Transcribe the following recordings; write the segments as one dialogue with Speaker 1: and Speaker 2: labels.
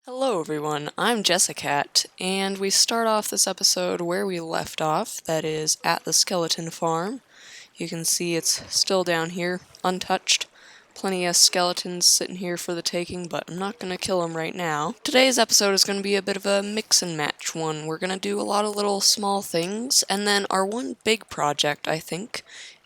Speaker 1: Hello everyone, I'm Jessicat, and we start off this episode where we left off, that is, at the skeleton farm. You can see it's still down here, untouched. Plenty of skeletons sitting here for the taking, but I'm not going to kill them right now. Today's episode is going to be a bit of a mix and match one. We're going to do a lot of little small things, and then our one big project, I think,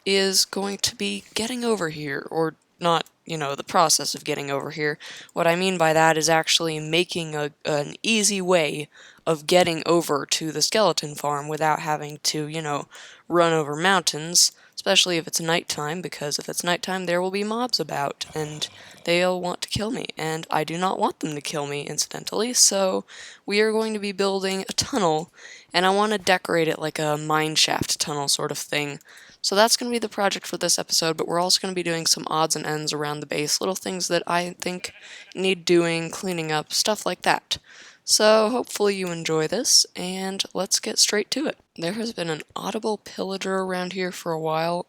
Speaker 1: is going to be getting over here, or not, the process of getting over here. What I mean by that is actually making an easy way of getting over to the skeleton farm without having to, run over mountains, especially if it's nighttime, because if it's nighttime there will be mobs about, and they'll want to kill me, and I do not want them to kill me, incidentally, so we are going to be building a tunnel, and I want to decorate it like a mineshaft tunnel sort of thing. So that's going to be the project for this episode, but we're also going to be doing some odds and ends around the base, little things that I think need doing, cleaning up, stuff like that. So hopefully you enjoy this, and let's get straight to it. There has been an audible pillager around here for a while,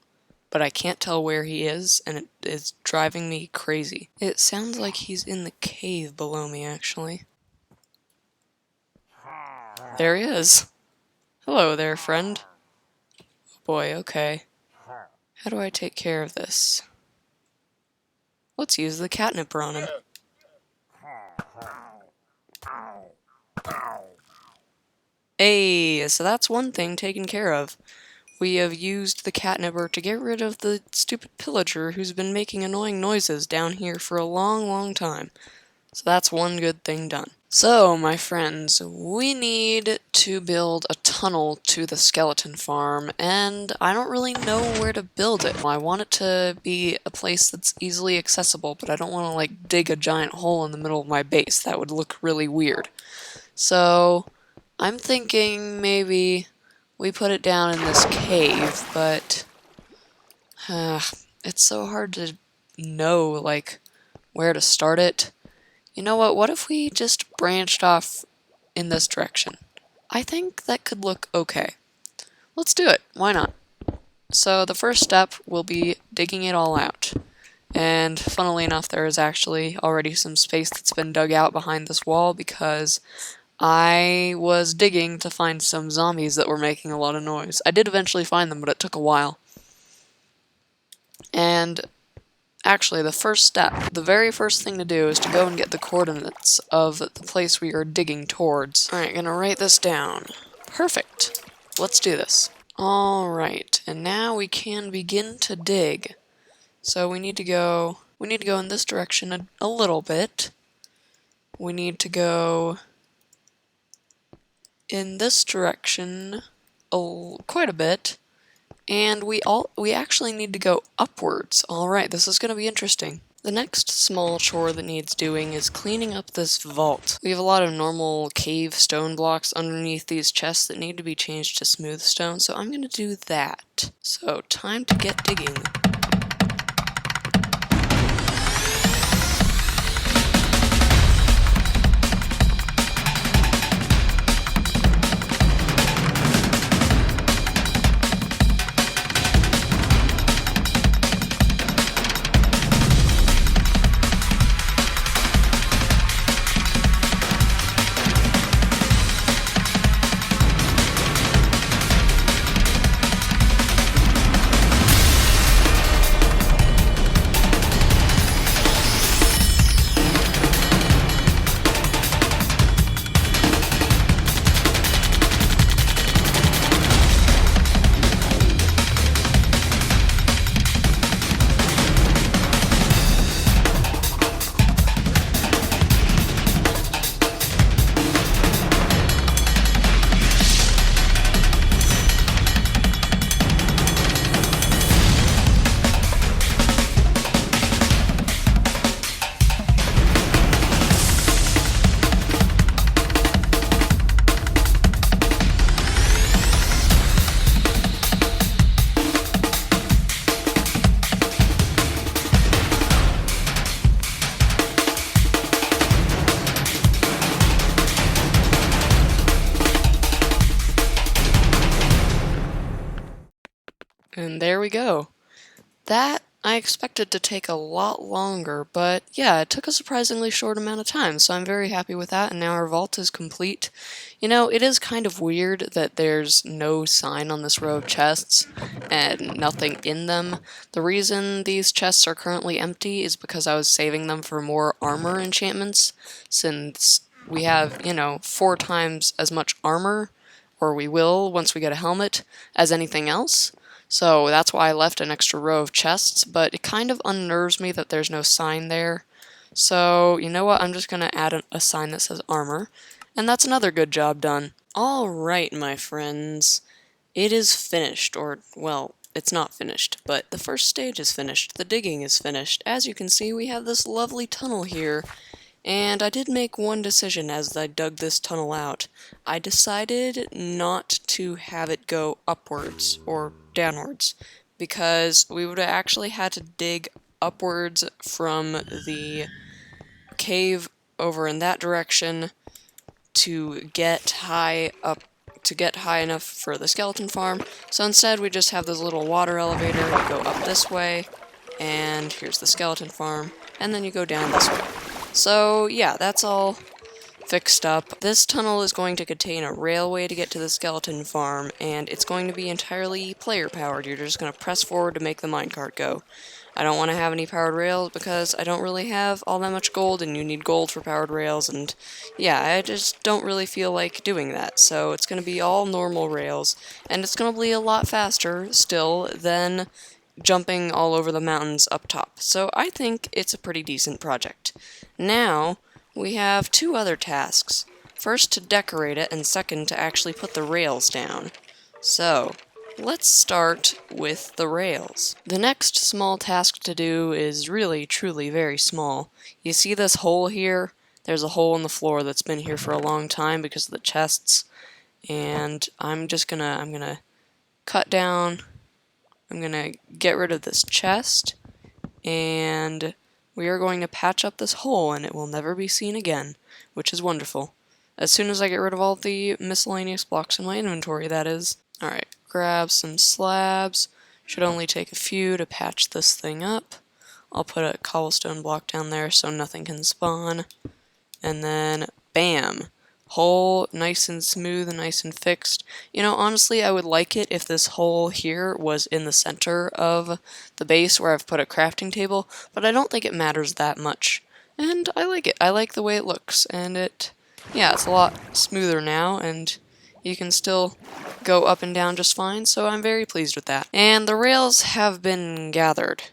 Speaker 1: but I can't tell where he is, and it is driving me crazy. It sounds like he's in the cave below me, actually. There he is. Hello there, friend. Boy, okay. How do I take care of this? Let's use the catnipper on him. Hey, so that's one thing taken care of. We have used the catnipper to get rid of the stupid pillager who's been making annoying noises down here for a long, long time. So that's one good thing done. So, my friends, we need to build a tunnel to the skeleton farm, and I don't really know where to build it. I want it to be a place that's easily accessible, but I don't want to, dig a giant hole in the middle of my base. That would look really weird. So, I'm thinking maybe we put it down in this cave, but it's so hard to know, where to start it. You know what if we just branched off in this direction? I think that could look okay. Let's do it, why not? So the first step will be digging it all out. And funnily enough, there is actually already some space that's been dug out behind this wall because I was digging to find some zombies that were making a lot of noise. I did eventually find them, but it took a while. And actually, the very first thing to do is to go and get the coordinates of the place we are digging towards. Alright, gonna write this down. Perfect. Let's do this. Alright, and now we can begin to dig. So we need to go in this direction a little bit. We need to go in this direction quite a bit. And we actually need to go upwards. Alright, this is going to be interesting. The next small chore that needs doing is cleaning up this vault. We have a lot of normal cave stone blocks underneath these chests that need to be changed to smooth stone, so I'm going to do that. So, time to get digging. And there we go. That I expected to take a lot longer, but yeah, it took a surprisingly short amount of time, so I'm very happy with that, and now our vault is complete. You know, it is kind of weird that there's no sign on this row of chests, and nothing in them. The reason these chests are currently empty is because I was saving them for more armor enchantments, since we have, 4 times as much armor, or we will once we get a helmet, as anything else. So that's why I left an extra row of chests, but it kind of unnerves me that there's no sign there. So, you know what, I'm just going to add a sign that says armor, and that's another good job done. Alright, my friends, it is finished, or, well, it's not finished, but the first stage is finished, the digging is finished. As you can see, we have this lovely tunnel here, and I did make one decision as I dug this tunnel out. I decided not to have it go upwards or downwards, because we would have actually had to dig upwards from the cave over in that direction to get high enough for the skeleton farm. So instead we just have this little water elevator. You go up this way, and here's the skeleton farm, and then you go down this way. So yeah, that's all fixed up. This tunnel is going to contain a railway to get to the skeleton farm, and it's going to be entirely player powered. You're just going to press forward to make the minecart go. I don't want to have any powered rails because I don't really have all that much gold, and you need gold for powered rails, and yeah, I just don't really feel like doing that. So it's going to be all normal rails, and it's going to be a lot faster still than jumping all over the mountains up top. So I think it's a pretty decent project. Now, we have 2 other tasks. First to decorate it, and second to actually put the rails down. So, let's start with the rails. The next small task to do is really, truly very small. You see this hole here? There's a hole in the floor that's been here for a long time because of the chests. And I'm gonna cut down. I'm gonna get rid of this chest, and we are going to patch up this hole, and it will never be seen again, which is wonderful. As soon as I get rid of all the miscellaneous blocks in my inventory, that is. Alright, grab some slabs. Should only take a few to patch this thing up. I'll put a cobblestone block down there so nothing can spawn. And then, bam! Hole nice and smooth and nice and fixed. You know, honestly, I would like it if this hole here was in the center of the base where I've put a crafting table, but I don't think it matters that much. And I like it. I like the way it looks, and it's a lot smoother now, and you can still go up and down just fine, so I'm very pleased with that. And the rails have been gathered.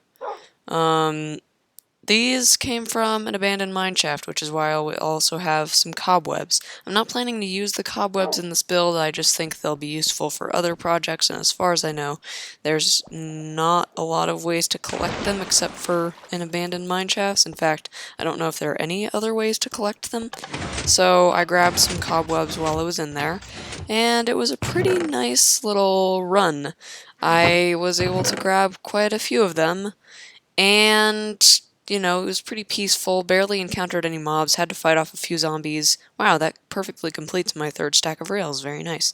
Speaker 1: These came from an abandoned mineshaft, which is why I'll also have some cobwebs. I'm not planning to use the cobwebs in this build, I just think they'll be useful for other projects, and as far as I know, there's not a lot of ways to collect them except for in abandoned mineshafts. In fact, I don't know if there are any other ways to collect them. So I grabbed some cobwebs while I was in there, and it was a pretty nice little run. I was able to grab quite a few of them, and it was pretty peaceful, barely encountered any mobs, had to fight off a few zombies. Wow, that perfectly completes my 3rd stack of rails, very nice.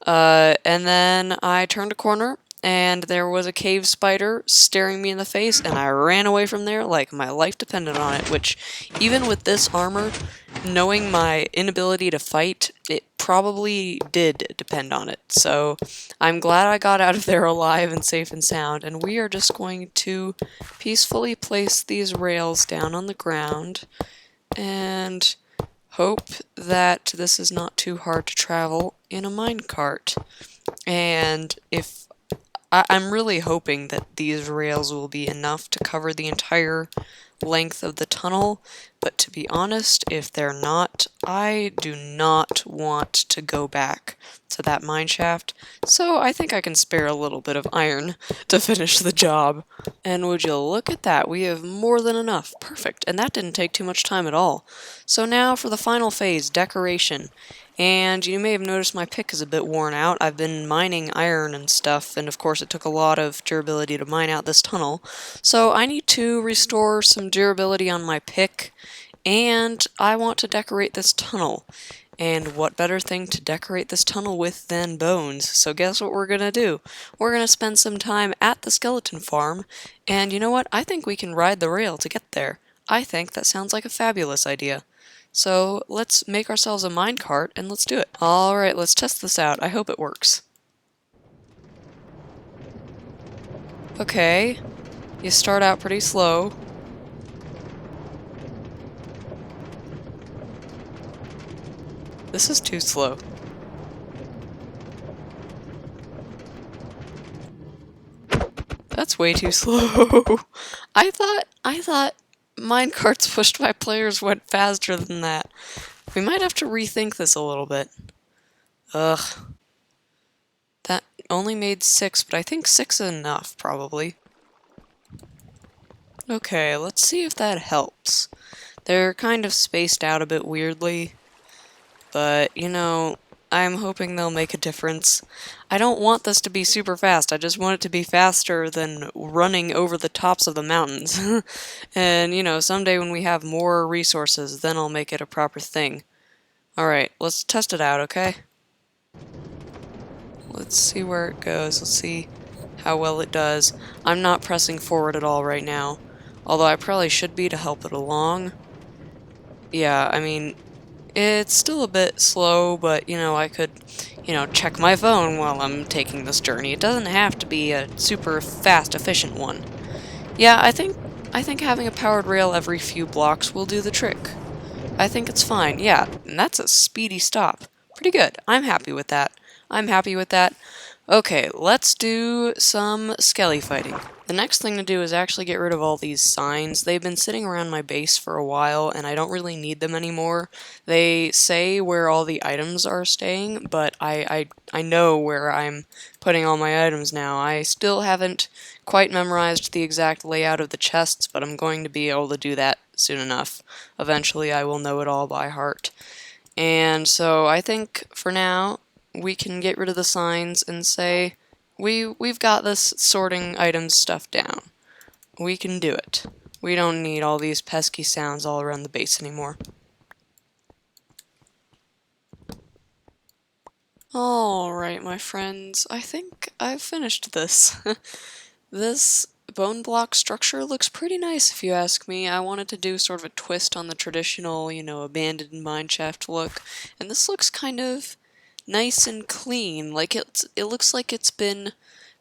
Speaker 1: And then I turned a corner, and there was a cave spider staring me in the face, and I ran away from there like my life depended on it, which, even with this armor, knowing my inability to fight, it probably did depend on it. So I'm glad I got out of there alive and safe and sound, and we are just going to peacefully place these rails down on the ground and hope that this is not too hard to travel in a minecart. And I'm really hoping that these rails will be enough to cover the entire length of the tunnel, but to be honest, if they're not, I do not want to go back to that mineshaft, so I think I can spare a little bit of iron to finish the job. And would you look at that, we have more than enough. Perfect, and that didn't take too much time at all. So now for the final phase, decoration. And you may have noticed my pick is a bit worn out. I've been mining iron and stuff, and of course it took a lot of durability to mine out this tunnel. So I need to restore some durability on my pick, and I want to decorate this tunnel. And what better thing to decorate this tunnel with than bones? So guess what we're gonna do? We're gonna spend some time at the skeleton farm, and you know what? I think we can ride the rail to get there. I think that sounds like a fabulous idea. So let's make ourselves a minecart and let's do it. Alright, let's test this out. I hope it works. Okay, you start out pretty slow. This is too slow. That's way too slow. I thought minecarts pushed by players went faster than that. We might have to rethink this a little bit. Ugh. That only made 6, but I think 6 is enough, probably. Okay, let's see if that helps. They're kind of spaced out a bit weirdly, but, you know, I'm hoping they'll make a difference. I don't want this to be super fast, I just want it to be faster than running over the tops of the mountains. And, you know, someday when we have more resources, then I'll make it a proper thing. Alright, let's test it out, okay? Let's see where it goes, let's see how well it does. I'm not pressing forward at all right now, although I probably should be to help it along. Yeah, I mean, it's still a bit slow, but, you know, I could, you know, check my phone while I'm taking this journey. It doesn't have to be a super fast, efficient one. Yeah, I think having a powered rail every few blocks will do the trick. I think it's fine, yeah, and that's a speedy stop. Pretty good. I'm happy with that. I'm happy with that. Okay, let's do some skelly fighting. The next thing to do is actually get rid of all these signs. They've been sitting around my base for a while, and I don't really need them anymore. They say where all the items are staying, but I know where I'm putting all my items now. I still haven't quite memorized the exact layout of the chests, but I'm going to be able to do that soon enough. Eventually I will know it all by heart. And so I think for now we can get rid of the signs and say we've got this sorting items stuff down. We can do it. We don't need all these pesky sounds all around the base anymore. Alright, my friends, I think I've finished this. This bone block structure looks pretty nice if you ask me. I wanted to do sort of a twist on the traditional, you know, abandoned mineshaft look, and this looks kind of nice and clean. Like it looks like it's been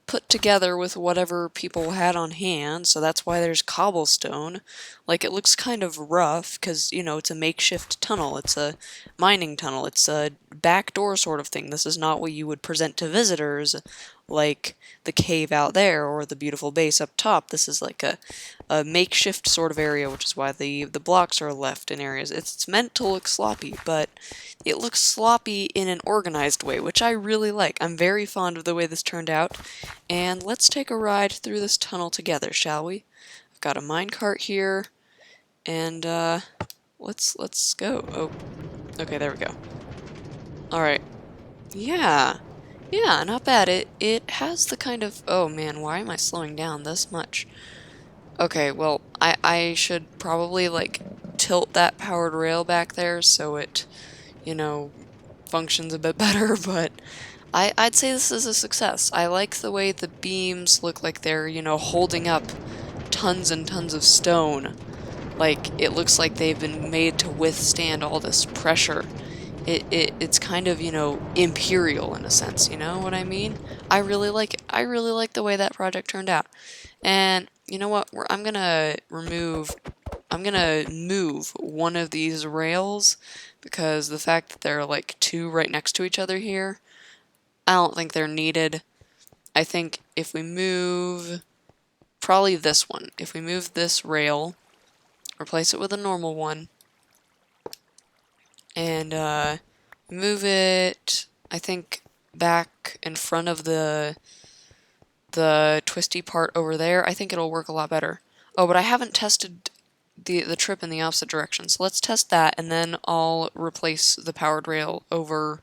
Speaker 1: put together with whatever people had on hand, so that's why there's cobblestone. Like, it looks kind of rough, because, you know, it's a makeshift tunnel, it's a mining tunnel, it's a backdoor sort of thing. This is not what you would present to visitors, like the cave out there, or the beautiful base up top. This is like a makeshift sort of area, which is why the blocks are left in areas. It's meant to look sloppy, but it looks sloppy in an organized way, which I really like. I'm very fond of the way this turned out. And let's take a ride through this tunnel together, shall we? I've got a minecart here, and let's go. Oh, okay, there we go. All right, yeah, not bad. It has the kind of, oh man, why am I slowing down this much? Okay, well, I should probably like tilt that powered rail back there so it, you know, functions a bit better, but I'd say this is a success. I like the way the beams look like they're, you know, holding up tons and tons of stone. Like, it looks like they've been made to withstand all this pressure. It's kind of, you know, imperial in a sense, you know what I mean? I really like it. I really like the way that project turned out. And, you know what, I'm gonna move one of these rails, because the fact that there are like two right next to each other here, I don't think they're needed. I think if we move, probably this one, if we move this rail, replace it with a normal one, and move it, I think, back in front of the twisty part over there, I think it'll work a lot better. Oh, but I haven't tested the trip in the opposite direction, so let's test that, and then I'll replace the powered rail over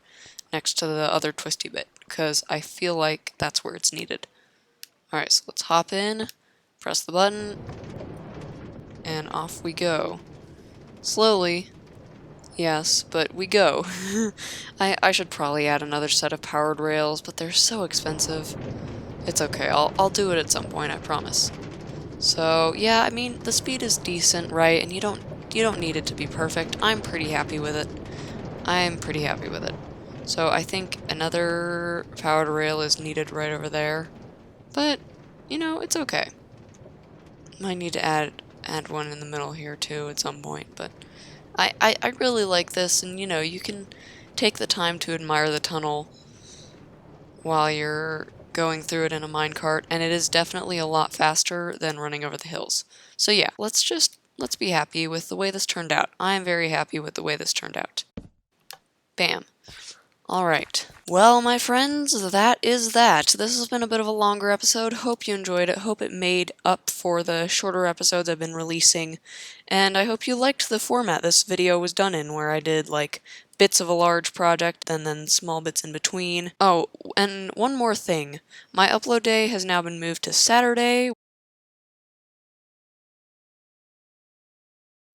Speaker 1: next to the other twisty bit, because I feel like that's where it's needed. Alright, so let's hop in, press the button, and off we go. Slowly, Yes, but we go. I should probably add another set of powered rails, but they're so expensive. It's okay, I'll do it at some point, I promise. So yeah, I mean the speed is decent, right? And you don't need it to be perfect. I'm pretty happy with it. I'm pretty happy with it. So I think another powered rail is needed right over there. But, it's okay. Might need to add one in the middle here too at some point, but I really like this, and you can take the time to admire the tunnel while you're going through it in a minecart, and it is definitely a lot faster than running over the hills. So yeah, let's be happy with the way this turned out. I am very happy with the way this turned out. Bam. Alright. Well, my friends, that is that. This has been a bit of a longer episode. Hope you enjoyed it. Hope it made up for the shorter episodes I've been releasing. And I hope you liked the format this video was done in, where I did, like, bits of a large project and then small bits in between. Oh, and one more thing. My upload day has now been moved to Saturday.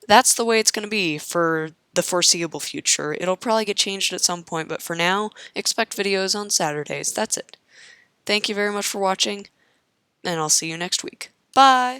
Speaker 1: That's the way it's going to be for the foreseeable future. It'll probably get changed at some point, but for now, expect videos on Saturdays. That's it. Thank you very much for watching, and I'll see you next week. Bye!